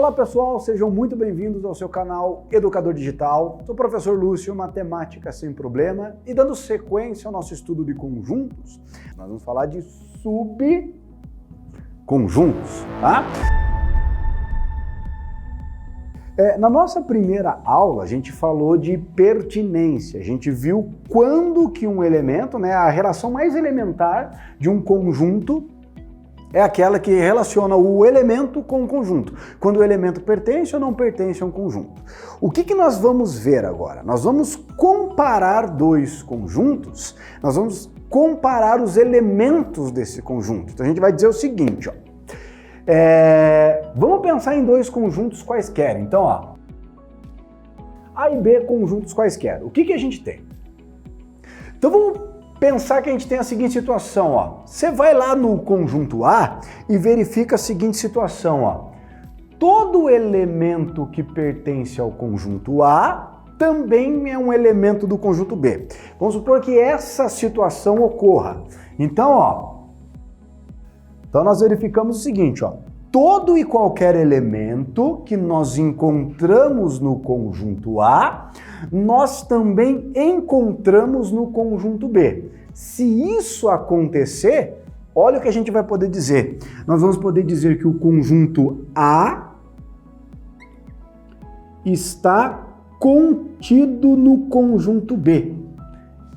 Olá pessoal, sejam muito bem-vindos ao seu canal Educador Digital. Sou o professor Lúcio, matemática sem problema, e dando sequência ao nosso estudo de conjuntos, nós vamos falar de subconjuntos, tá? Na nossa primeira aula, a gente falou de pertinência. A gente viu quando que um elemento, a relação mais elementar de um conjunto é aquela que relaciona o elemento com o conjunto. Quando o elemento pertence ou não pertence a um conjunto. O que nós vamos ver agora? Nós vamos comparar dois conjuntos, nós vamos comparar os elementos desse conjunto. Então a gente vai dizer o seguinte, vamos pensar em dois conjuntos quaisquer. Então, A e B conjuntos quaisquer. O que a gente tem? Então vamos pensar que a gente tem a seguinte situação, Você vai lá no conjunto A e verifica a seguinte situação, Todo elemento que pertence ao conjunto A também é um elemento do conjunto B. Vamos supor que essa situação ocorra. Então, nós verificamos o seguinte, todo e qualquer elemento que nós encontramos no conjunto A, nós também encontramos no conjunto B. Se isso acontecer, olha o que a gente vai poder dizer. Nós vamos poder dizer que o conjunto A está contido no conjunto B.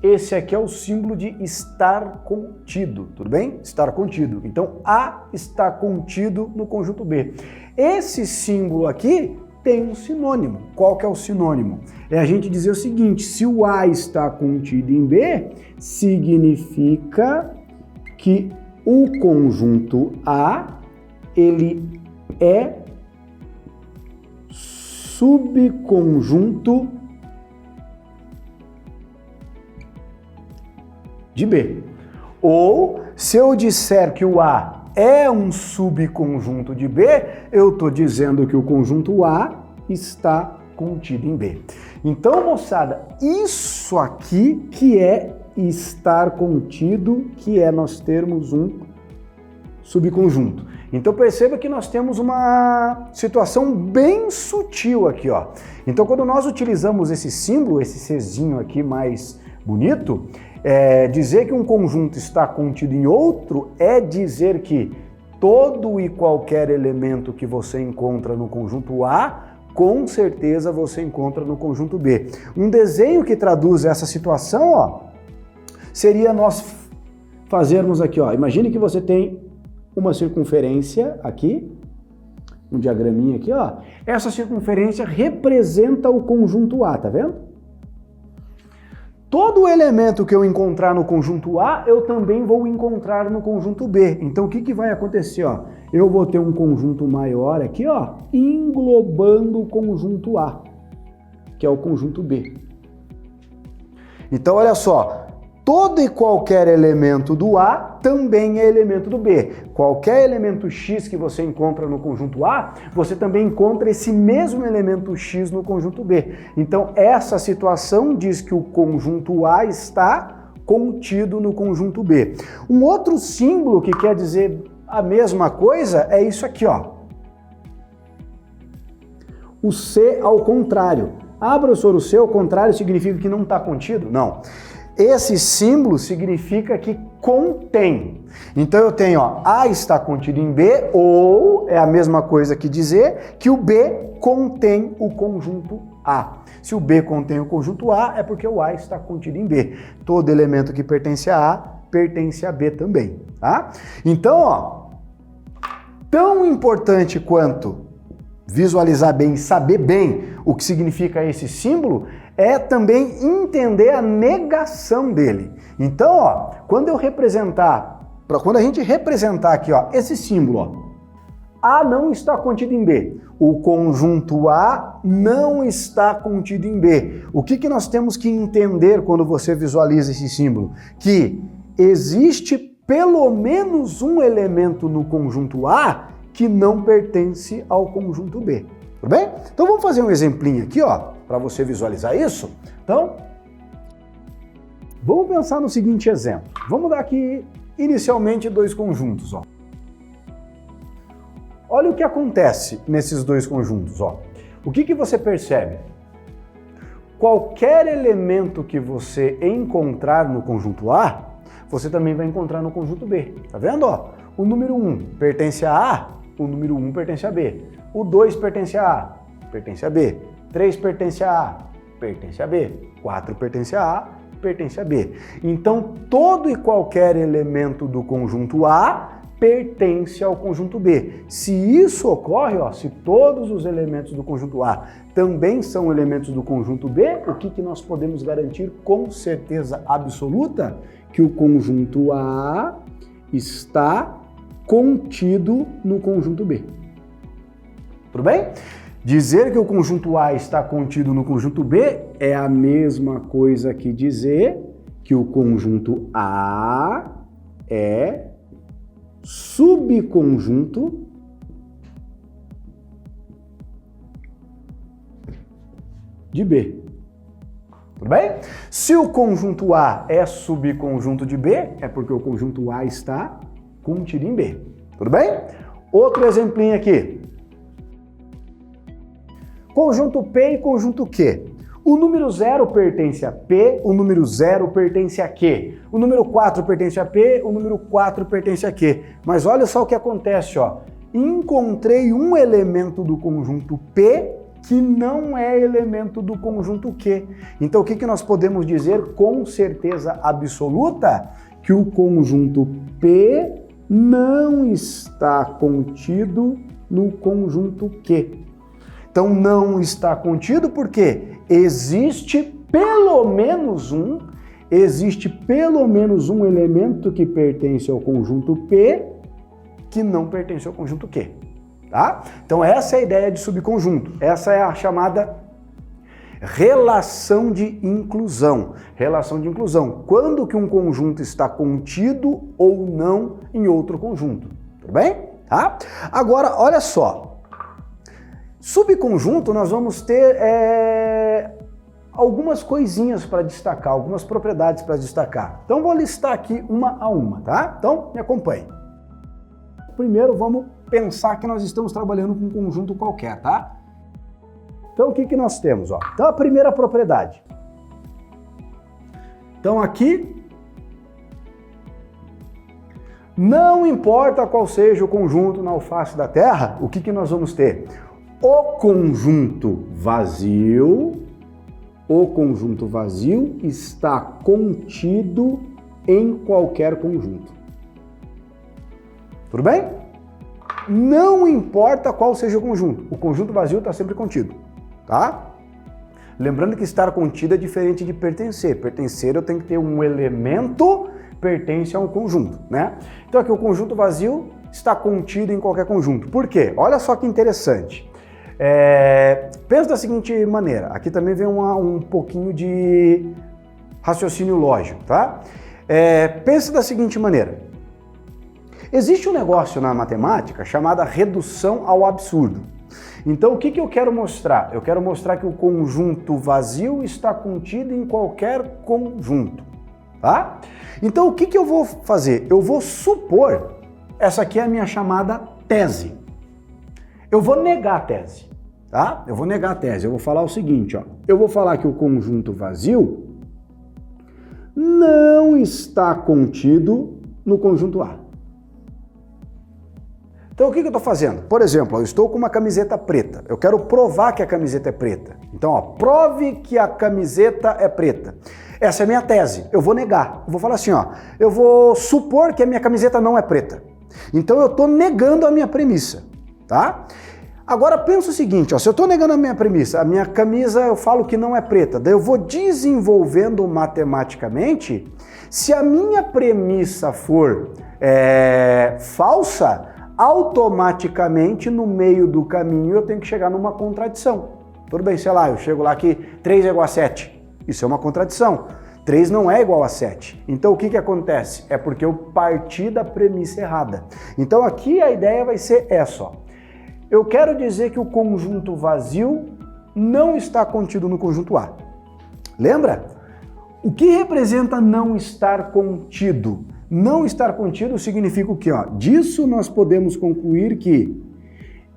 Esse aqui é o símbolo de estar contido, tudo bem? Estar contido. Então, A está contido no conjunto B. Esse símbolo aqui tem um sinônimo. Qual que é o sinônimo? É a gente dizer o seguinte, se o A está contido em B, significa que o conjunto A, ele é subconjunto de B. Ou, se eu disser que o A é um subconjunto de B, eu estou dizendo que o conjunto A está contido em B. Então, moçada, isso aqui que é estar contido, que é nós termos um subconjunto. Então perceba que nós temos uma situação bem sutil aqui, Então quando nós utilizamos esse símbolo, esse Czinho aqui mais bonito, dizer que um conjunto está contido em outro é dizer que todo e qualquer elemento que você encontra no conjunto A, com certeza você encontra no conjunto B. Um desenho que traduz essa situação, seria nós fazermos aqui, Imagine que você tem uma circunferência aqui, um diagraminha aqui, Essa circunferência representa o conjunto A, tá vendo? Todo elemento que eu encontrar no conjunto A, eu também vou encontrar no conjunto B. Então, o que vai acontecer? Eu vou ter um conjunto maior aqui, englobando o conjunto A, que é o conjunto B. Então, olha só, todo e qualquer elemento do A também é elemento do B. Qualquer elemento X que você encontra no conjunto A, você também encontra esse mesmo elemento X no conjunto B. Então, essa situação diz que o conjunto A está contido no conjunto B. Um outro símbolo que quer dizer a mesma coisa é isso aqui, O C ao contrário. Professor, o C ao contrário significa que não está contido? Não. Esse símbolo significa que contém. Então eu tenho, A está contido em B, ou é a mesma coisa que dizer que o B contém o conjunto A. Se o B contém o conjunto A, é porque o A está contido em B. Todo elemento que pertence a A, pertence a B também, tá? Então, tão importante quanto visualizar bem, saber bem o que significa esse símbolo, é também entender a negação dele. Então, quando a gente representar aqui, esse símbolo, A não está contido em B, o conjunto A não está contido em B. O que nós temos que entender quando você visualiza esse símbolo? Que existe pelo menos um elemento no conjunto A que não pertence ao conjunto B. Tudo bem? Então vamos fazer um exemplinho aqui, para você visualizar isso. Então, vamos pensar no seguinte exemplo. Vamos dar aqui inicialmente dois conjuntos, olha o que acontece nesses dois conjuntos, ó. O que você percebe? Qualquer elemento que você encontrar no conjunto A, você também vai encontrar no conjunto B. Tá vendo, ó? O número 1 pertence a A, o número 1 pertence a B. O 2 pertence a A, pertence a B. 3 pertence a A, pertence a B. 4 pertence a A, pertence a B. Então, todo e qualquer elemento do conjunto A pertence ao conjunto B. Se isso ocorre, ó, se todos os elementos do conjunto A também são elementos do conjunto B, o que nós podemos garantir com certeza absoluta? Que o conjunto A está contido no conjunto B. Tudo bem? Dizer que o conjunto A está contido no conjunto B é a mesma coisa que dizer que o conjunto A é subconjunto de B. Tudo bem? Se o conjunto A é subconjunto de B, é porque o conjunto A está contido em B. Tudo bem? Outro exemplinho aqui. Conjunto P e conjunto Q. O número 0 pertence a P, o número 0 pertence a Q. O número 4 pertence a P, o número 4 pertence a Q. Mas olha só o que acontece, ó. Encontrei um elemento do conjunto P que não é elemento do conjunto Q. Então o que nós podemos dizer com certeza absoluta? Que o conjunto P não está contido no conjunto Q. Então não está contido porque existe pelo menos um elemento que pertence ao conjunto P que não pertence ao conjunto Q, tá? Então essa é a ideia de subconjunto. Essa é a chamada relação de inclusão. Relação de inclusão. Quando que um conjunto está contido ou não em outro conjunto. Tudo bem? Tá? Agora, olha só. Subconjunto, nós vamos ter algumas coisinhas para destacar, algumas propriedades para destacar. Então vou listar aqui uma a uma, tá? Então me acompanhe. Primeiro vamos pensar que nós estamos trabalhando com um conjunto qualquer, tá? Então o que nós temos, ó? Então a primeira propriedade. Então aqui, não importa qual seja o conjunto na face da Terra, o que nós vamos ter? O conjunto vazio está contido em qualquer conjunto. Tudo bem? Não importa qual seja o conjunto vazio está sempre contido, tá? Lembrando que estar contido é diferente de pertencer. Pertencer eu tenho que ter um elemento pertence a um conjunto, né? Então aqui o conjunto vazio está contido em qualquer conjunto. Por quê? Olha só que interessante. Pensa da seguinte maneira, aqui também vem um pouquinho de raciocínio lógico, tá? Pensa da seguinte maneira, existe um negócio na matemática chamado redução ao absurdo. Então o que eu quero mostrar? Eu quero mostrar que o conjunto vazio está contido em qualquer conjunto, tá? Então o que eu vou fazer? Eu vou supor, essa aqui é a minha chamada tese. Eu vou negar a tese, tá? Eu vou negar a tese, eu vou falar o seguinte, ó. Eu vou falar que o conjunto vazio não está contido no conjunto A. Então o que eu estou fazendo? Por exemplo, eu estou com uma camiseta preta. Eu quero provar que a camiseta é preta. Então, ó, prove que a camiseta é preta. Essa é a minha tese. Eu vou negar. Eu vou falar assim, ó. Eu vou supor que a minha camiseta não é preta. Então eu estou negando a minha premissa, tá? Agora pensa o seguinte, ó, se eu estou negando a minha premissa, a minha camisa eu falo que não é preta, daí eu vou desenvolvendo matematicamente, se a minha premissa for falsa, automaticamente no meio do caminho eu tenho que chegar numa contradição. Tudo bem, sei lá, eu chego lá que 3 é igual a 7, isso é uma contradição. 3 não é igual a 7. Então o que acontece? É porque eu parti da premissa errada. Então aqui a ideia vai ser essa, ó. Eu quero dizer que o conjunto vazio não está contido no conjunto A. Lembra? O que representa não estar contido? Não estar contido significa o quê? Ó? Disso nós podemos concluir que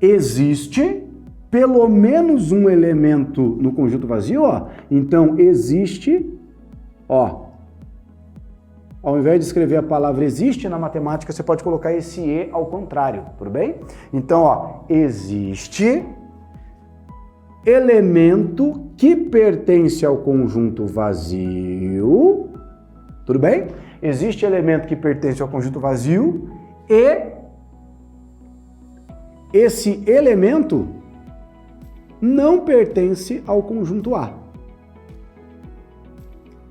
existe pelo menos um elemento no conjunto vazio, ó. Então, existe, ó. Ao invés de escrever a palavra existe na matemática, você pode colocar esse E ao contrário, tudo bem? Então, ó, existe elemento que pertence ao conjunto vazio, tudo bem? Existe elemento que pertence ao conjunto vazio e esse elemento não pertence ao conjunto A.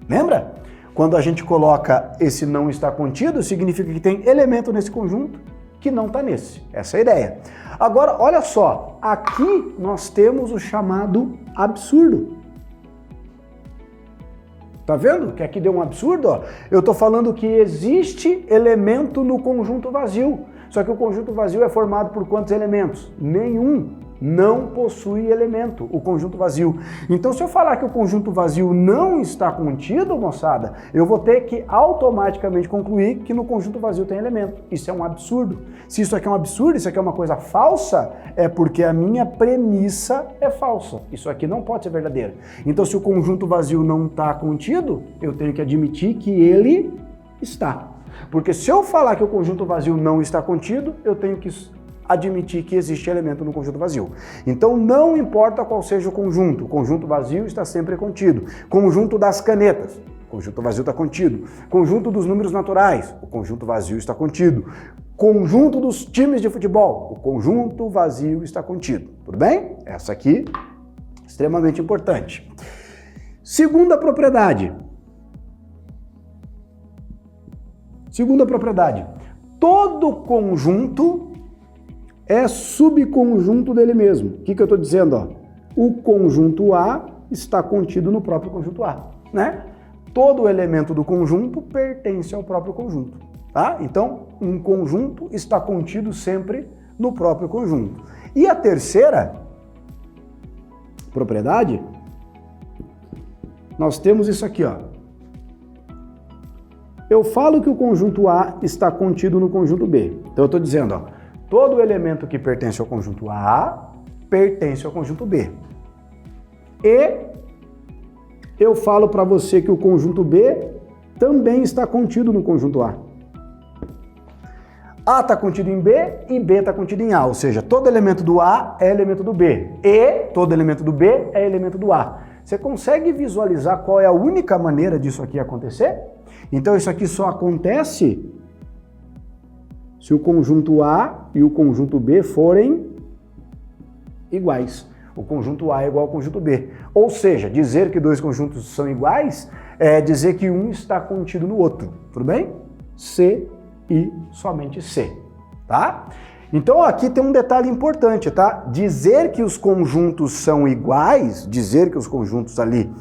Lembra? Quando a gente coloca esse não está contido, significa que tem elemento nesse conjunto que não está nesse. Essa é a ideia. Agora, olha só, aqui nós temos o chamado absurdo. Tá vendo que aqui deu um absurdo? Ó? Eu estou falando que existe elemento no conjunto vazio. Só que o conjunto vazio é formado por quantos elementos? Nenhum. Não possui elemento, o conjunto vazio. Então, se eu falar que o conjunto vazio não está contido, moçada, eu vou ter que automaticamente concluir que no conjunto vazio tem elemento. Isso é um absurdo. Se isso aqui é um absurdo, isso aqui é uma coisa falsa, é porque a minha premissa é falsa. Isso aqui não pode ser verdadeiro. Então, se o conjunto vazio não está contido, eu tenho que admitir que ele está. Porque se eu falar que o conjunto vazio não está contido, eu tenho que admitir que existe elemento no conjunto vazio. Então não importa qual seja o conjunto vazio está sempre contido. Conjunto das canetas, o conjunto vazio está contido. Conjunto dos números naturais, o conjunto vazio está contido. Conjunto dos times de futebol, o conjunto vazio está contido. Tudo bem? Essa aqui, extremamente importante. Segunda propriedade. Todo conjunto é subconjunto dele mesmo. O que eu estou dizendo? Ó? O conjunto A está contido no próprio conjunto A, né? Todo elemento do conjunto pertence ao próprio conjunto, tá? Então, um conjunto está contido sempre no próprio conjunto. E a terceira propriedade, nós temos isso aqui, ó. Eu falo que o conjunto A está contido no conjunto B. Então, eu estou dizendo, ó, todo elemento que pertence ao conjunto A pertence ao conjunto B. E eu falo para você que o conjunto B também está contido no conjunto A. A está contido em B e B está contido em A, ou seja, todo elemento do A é elemento do B e todo elemento do B é elemento do A. Você consegue visualizar qual é a única maneira disso aqui acontecer? Então isso aqui só acontece se o conjunto A e o conjunto B forem iguais. O conjunto A é igual ao conjunto B. Ou seja, dizer que dois conjuntos são iguais é dizer que um está contido no outro. Tudo bem? C e somente C. Tá? Então aqui tem um detalhe importante, tá? Dizer que os conjuntos são iguais, dizer que os conjuntos ali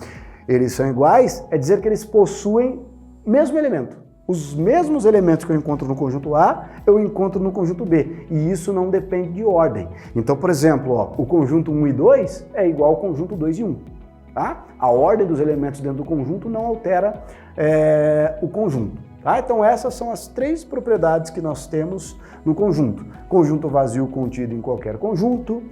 eles são iguais, é dizer que eles possuem o mesmo elemento. Os mesmos elementos que eu encontro no conjunto A, eu encontro no conjunto B. E isso não depende de ordem. Então, por exemplo, ó, o conjunto 1 e 2 é igual ao conjunto 2 e 1. Tá? A ordem dos elementos dentro do conjunto não altera o conjunto. Tá? Então essas são as três propriedades que nós temos no conjunto. Conjunto vazio contido em qualquer conjunto,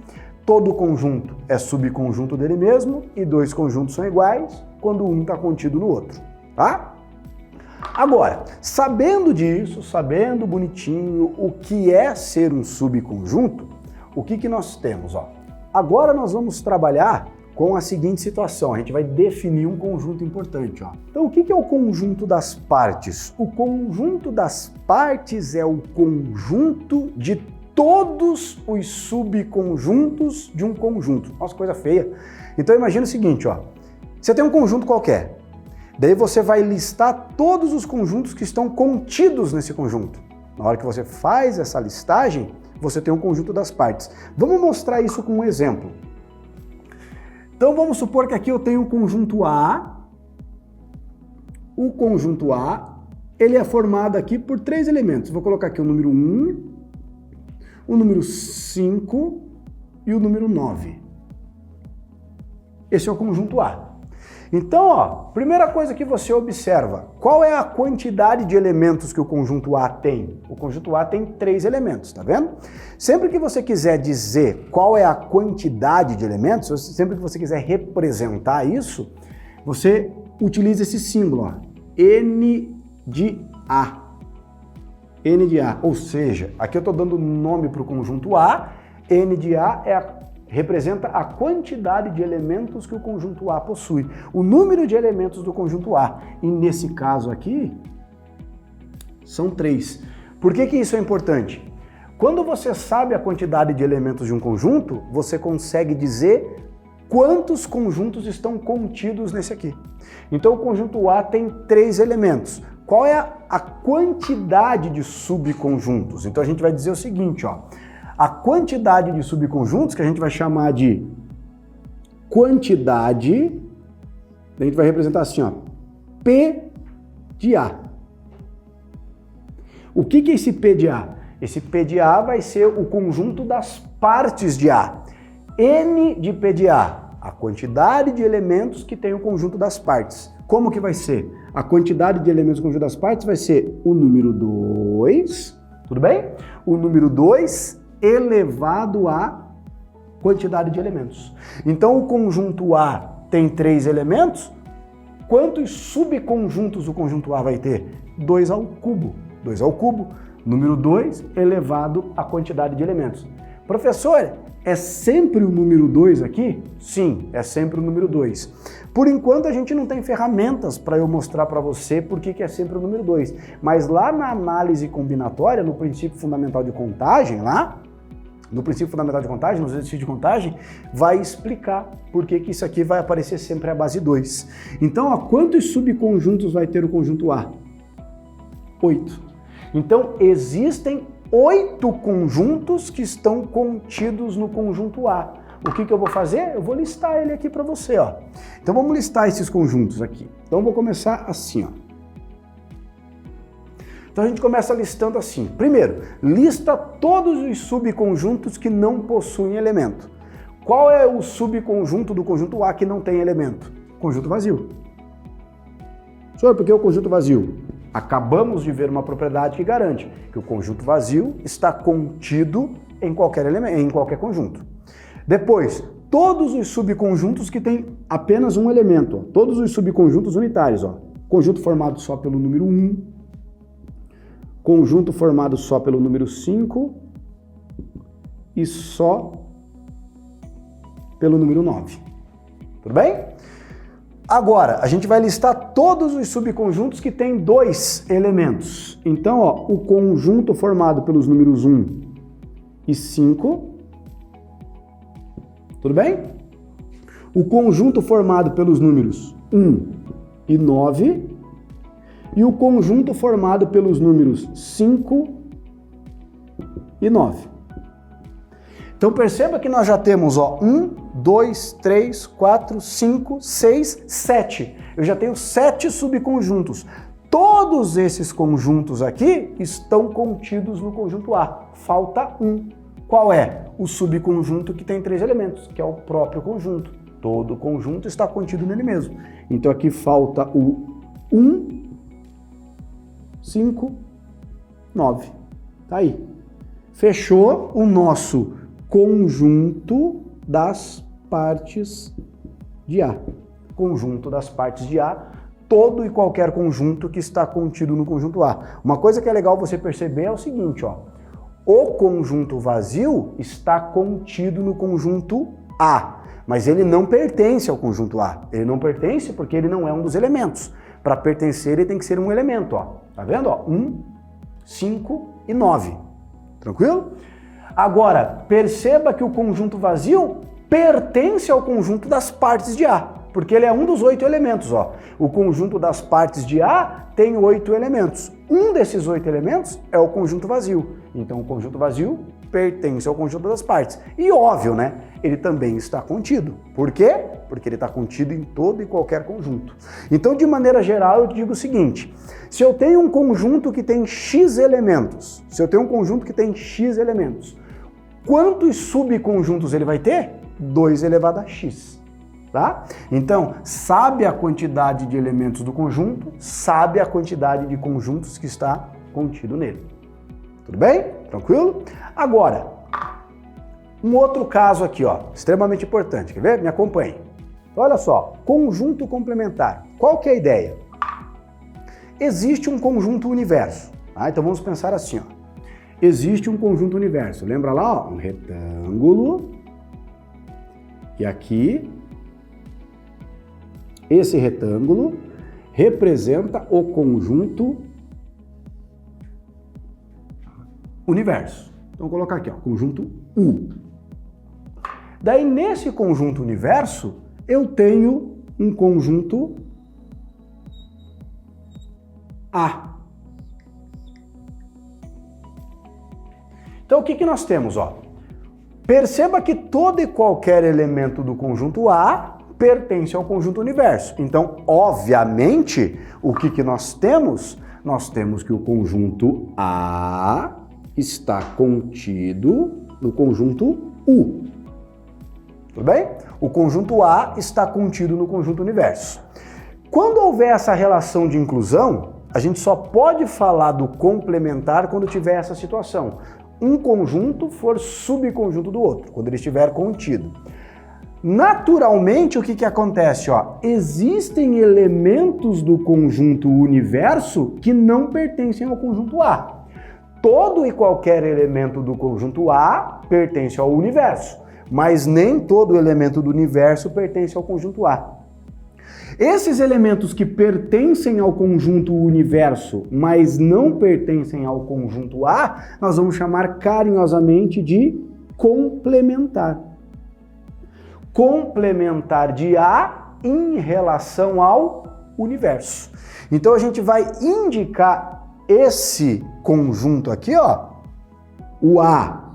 todo conjunto é subconjunto dele mesmo e dois conjuntos são iguais quando um está contido no outro. Tá? Agora, sabendo disso, sabendo bonitinho o que é ser um subconjunto, o que nós temos? Ó? Agora nós vamos trabalhar com a seguinte situação, a gente vai definir um conjunto importante. Ó. Então, o que é o conjunto das partes? O conjunto das partes é o conjunto de todos os subconjuntos de um conjunto. Nossa, coisa feia. Então, imagina o seguinte, ó. Você tem um conjunto qualquer, daí você vai listar todos os conjuntos que estão contidos nesse conjunto. Na hora que você faz essa listagem, você tem um conjunto das partes. Vamos mostrar isso com um exemplo. Então vamos supor que aqui eu tenho um conjunto A. O conjunto A, ele é formado aqui por três elementos. Vou colocar aqui o número 1, o número 5 e o número 9. Esse é o conjunto A. Então, ó, primeira coisa que você observa, qual é a quantidade de elementos que o conjunto A tem? O conjunto A tem 3 elementos, tá vendo? Sempre que você quiser dizer qual é a quantidade de elementos, sempre que você quiser representar isso, você utiliza esse símbolo, ó, N de A. N de A, ou seja, aqui eu estou dando nome para o conjunto A, N de A representa a quantidade de elementos que o conjunto A possui, o número de elementos do conjunto A. E nesse caso aqui, são 3. Por que isso é importante? Quando você sabe a quantidade de elementos de um conjunto, você consegue dizer quantos conjuntos estão contidos nesse aqui. Então o conjunto A tem 3 elementos. Qual é a quantidade de subconjuntos? Então a gente vai dizer o seguinte, ó. A quantidade de subconjuntos, que a gente vai chamar de quantidade, a gente vai representar assim, ó, P de A. O que é esse P de A? Esse P de A vai ser o conjunto das partes de A. N de P de A, a quantidade de elementos que tem o conjunto das partes. Como que vai ser? A quantidade de elementos do conjunto das partes vai ser o número 2, tudo bem? O número 2 elevado à quantidade de elementos. Então o conjunto A tem 3 elementos, quantos subconjuntos o conjunto A vai ter? 2 ao cubo. 2 ao cubo, número 2 elevado à quantidade de elementos. Professor, é sempre o número 2 aqui? Sim, é sempre o número 2. Por enquanto a gente não tem ferramentas para eu mostrar para você por que é sempre o número 2. Mas lá na análise combinatória, no princípio fundamental de contagem, no princípio fundamental de contagem, nos exercícios de contagem, vai explicar por que isso aqui vai aparecer sempre a base 2. Então, ó, quantos subconjuntos vai ter o conjunto A? 8. Então, existem 8 conjuntos que estão contidos no conjunto A. O que eu vou fazer? Eu vou listar ele aqui para você, ó. Então vamos listar esses conjuntos aqui. Então eu vou começar assim, ó. Então a gente começa listando assim. Primeiro, lista todos os subconjuntos que não possuem elemento. Qual é o subconjunto do conjunto A que não tem elemento? Conjunto vazio. Senhor, por que o conjunto vazio? Acabamos de ver uma propriedade que garante que o conjunto vazio está contido em qualquer elemento, em qualquer conjunto. Depois, todos os subconjuntos que têm apenas um elemento, ó, todos os subconjuntos unitários, ó, conjunto formado só pelo número 1, conjunto formado só pelo número 5 e só pelo número 9. Tudo bem? Agora, a gente vai listar todos os subconjuntos que têm 2 elementos. Então, ó, o conjunto formado pelos números 1 e 5, tudo bem? O conjunto formado pelos números 1 e 9 e o conjunto formado pelos números 5 e 9. Então perceba que nós já temos, ó, 1, 2, 3, 4, 5, 6, 7. Eu já tenho 7 subconjuntos. Todos esses conjuntos aqui estão contidos no conjunto A. Falta um. Qual é? O subconjunto que tem 3 elementos, que é o próprio conjunto. Todo conjunto está contido nele mesmo. Então aqui falta o 1, 5, 9. Tá aí. Fechou o nosso conjunto das partes de A. Conjunto das partes de A, todo e qualquer conjunto que está contido no conjunto A. Uma coisa que é legal você perceber é o seguinte, ó. O conjunto vazio está contido no conjunto A, mas ele não pertence ao conjunto A. Ele não pertence porque ele não é um dos elementos. Para pertencer, ele tem que ser um elemento, ó. Tá vendo, ó? 1, 5 e 9. Tranquilo? Agora, perceba que o conjunto vazio pertence ao conjunto das partes de A, porque ele é um dos 8 elementos, ó. O conjunto das partes de A tem 8 elementos. Um desses 8 elementos é o conjunto vazio. Então, o conjunto vazio pertence ao conjunto das partes. E óbvio, né? Ele também está contido. Por quê? Porque ele está contido em todo e qualquer conjunto. Então, de maneira geral, eu digo o seguinte: se eu tenho um conjunto que tem X elementos, quantos subconjuntos ele vai ter? 2 elevado a X. Tá? Então, sabe a quantidade de elementos do conjunto, sabe a quantidade de conjuntos que está contido nele. Tudo bem? Tranquilo? Agora, um outro caso aqui, ó, extremamente importante. Quer ver? Me acompanhe. Olha só, conjunto complementar. Qual que é a ideia? Existe um conjunto universo. Tá? Então vamos pensar assim, ó. Existe um conjunto universo. Lembra lá, ó, um retângulo. E aqui, esse retângulo representa o conjunto universo. Então vou colocar aqui, ó, conjunto U. Daí nesse conjunto universo, eu tenho um conjunto A. Então o que nós temos, ó? Perceba que todo e qualquer elemento do conjunto A pertence ao conjunto universo. Então, obviamente, o que nós temos? Nós temos que o conjunto A está contido no conjunto U. Tudo bem? O conjunto A está contido no conjunto universo. Quando houver essa relação de inclusão, a gente só pode falar do complementar quando tiver essa situação. Um conjunto for subconjunto do outro, quando ele estiver contido. Naturalmente, o que acontece? Ó, existem elementos do conjunto universo que não pertencem ao conjunto A. Todo e qualquer elemento do conjunto A pertence ao universo, mas nem todo elemento do universo pertence ao conjunto A. Esses elementos que pertencem ao conjunto universo, mas não pertencem ao conjunto A, nós vamos chamar carinhosamente de complementar. Complementar de A em relação ao universo. Então a gente vai indicar esse conjunto aqui, ó, o A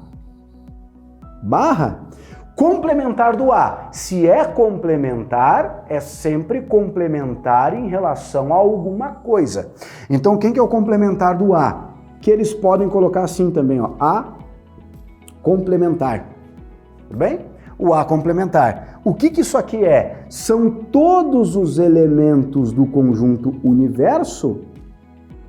barra complementar do A. Se é complementar, é sempre complementar em relação a alguma coisa. Então, quem que é o complementar do A? Que eles podem colocar assim também, ó, A complementar. Tudo bem? O A complementar. O que isso aqui é? São todos os elementos do conjunto universo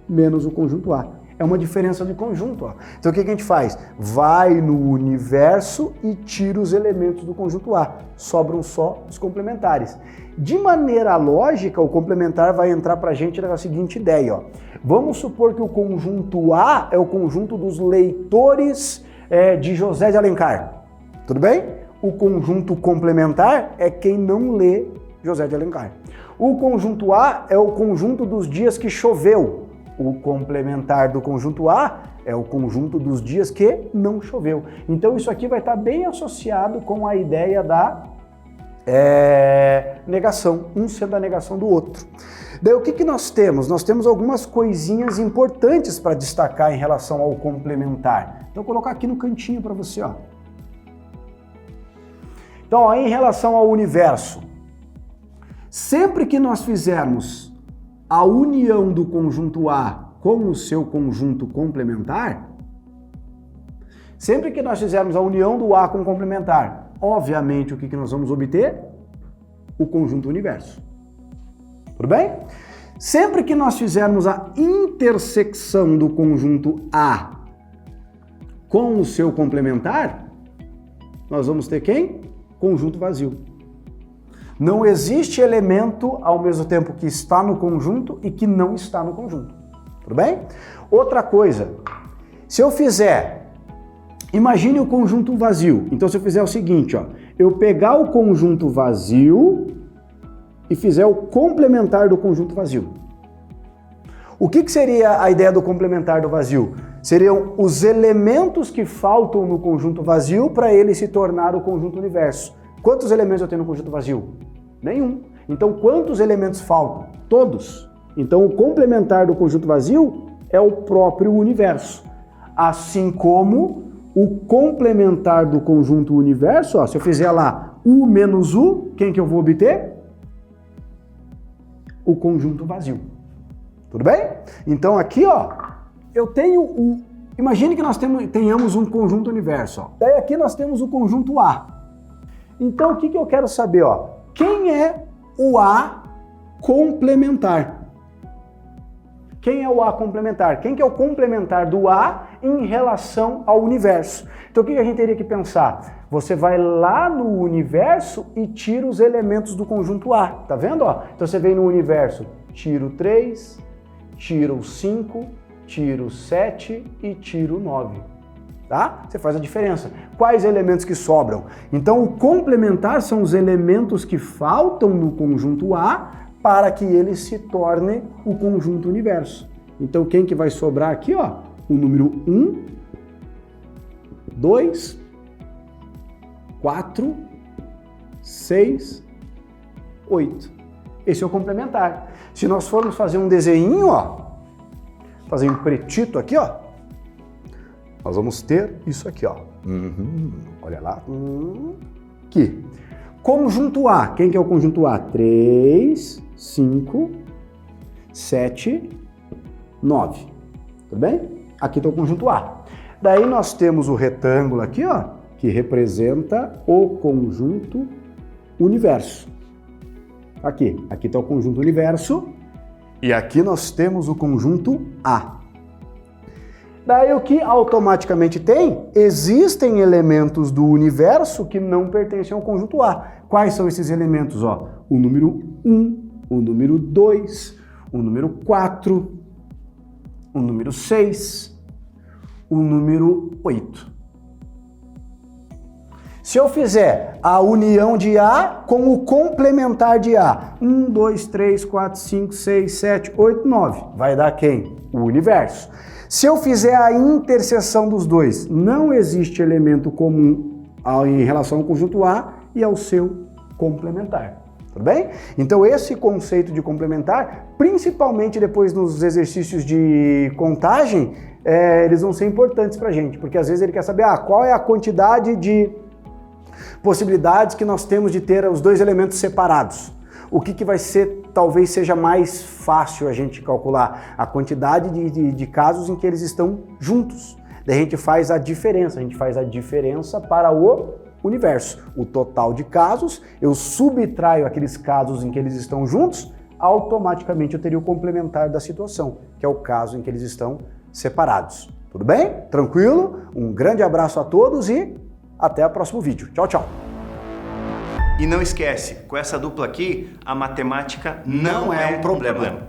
menos o conjunto A. É uma diferença de conjunto, ó. Então o que a gente faz? Vai no universo e tira os elementos do conjunto A. Sobram só os complementares. De maneira lógica, o complementar vai entrar pra gente na seguinte ideia, ó. Vamos supor que o conjunto A é o conjunto dos leitores de José de Alencar. Tudo bem? O conjunto complementar é quem não lê José de Alencar. O conjunto A é o conjunto dos dias que choveu. O complementar do conjunto A é o conjunto dos dias que não choveu. Então isso aqui vai estar bem associado com a ideia da negação, um sendo a negação do outro. Daí o que nós temos? Nós temos algumas coisinhas importantes para destacar em relação ao complementar. Então vou colocar aqui no cantinho para você, ó. Então, ó, em relação ao universo, sempre que nós fizermos a união do conjunto A com o seu conjunto complementar, sempre que nós fizermos a união do A com o complementar, obviamente o que nós vamos obter? O conjunto universo. Tudo bem? Sempre que nós fizermos a intersecção do conjunto A com o seu complementar, nós vamos ter quem? Conjunto vazio. Não existe elemento ao mesmo tempo que está no conjunto e que não está no conjunto. Tudo bem? Outra coisa, se eu fizer, imagine o conjunto vazio. Então se eu fizer o seguinte, ó, eu pegar o conjunto vazio e fizer o complementar do conjunto vazio. O que seria a ideia do complementar do vazio? Seriam os elementos que faltam no conjunto vazio para ele se tornar o conjunto universo. Quantos elementos eu tenho no conjunto vazio? Nenhum. Então, quantos elementos faltam? Todos. Então, o complementar do conjunto vazio é o próprio universo. Assim como o complementar do conjunto universo, ó, se eu fizer lá U menos U, quem que eu vou obter? O conjunto vazio. Tudo bem? Então, aqui, ó, eu tenho imagine que nós tenhamos um conjunto universo, ó. Daí aqui nós temos o conjunto A. Então, o que eu quero saber, ó? quem é o A complementar? Quem é o A complementar? Quem que é o complementar do A em relação ao universo? Então o que a gente teria que pensar? Você vai lá no universo e tira os elementos do conjunto A, tá vendo? Ó? Então você vem no universo, tira o 3, tira o 5, tira o 7 e tira o 9. Tá? Você faz a diferença. Quais elementos que sobram? Então o complementar são os elementos que faltam no conjunto A para que ele se torne o conjunto universo. Então quem que vai sobrar aqui, ó? O número 1, 2, 4, 6, 8. Esse é o complementar. Se nós formos fazer um desenho, ó, fazer um pretito aqui, ó, nós vamos ter isso aqui, ó. Olha lá. Aqui. Conjunto A. Quem que é o conjunto A? 3, 5, 7, 9. Tudo bem? Aqui está o conjunto A. Daí nós temos o retângulo aqui, ó, que representa o conjunto universo. Aqui está o conjunto universo e aqui nós temos o conjunto A. Daí o que automaticamente tem? Existem elementos do universo que não pertencem ao conjunto A. Quais são esses elementos? Ó? O número 1, o número 2, o número 4, o número 6, o número 8. Se eu fizer a união de A com o complementar de A, 1, 2, 3, 4, 5, 6, 7, 8, 9, vai dar quem? O universo. Se eu fizer a interseção dos dois, não existe elemento comum em relação ao conjunto A e ao seu complementar. Tudo bem? Então esse conceito de complementar, principalmente depois nos exercícios de contagem, eles vão ser importantes para a gente, porque às vezes ele quer saber qual é a quantidade de possibilidades que nós temos de ter os dois elementos separados. O que vai ser, talvez seja mais fácil a gente calcular? A quantidade de casos em que eles estão juntos. Daí a gente faz a diferença para o universo. O total de casos, eu subtraio aqueles casos em que eles estão juntos, automaticamente eu teria o complementar da situação, que é o caso em que eles estão separados. Tudo bem? Tranquilo? Um grande abraço a todos e até o próximo vídeo. Tchau, tchau! E não esquece, com essa dupla aqui, a matemática não é um problema.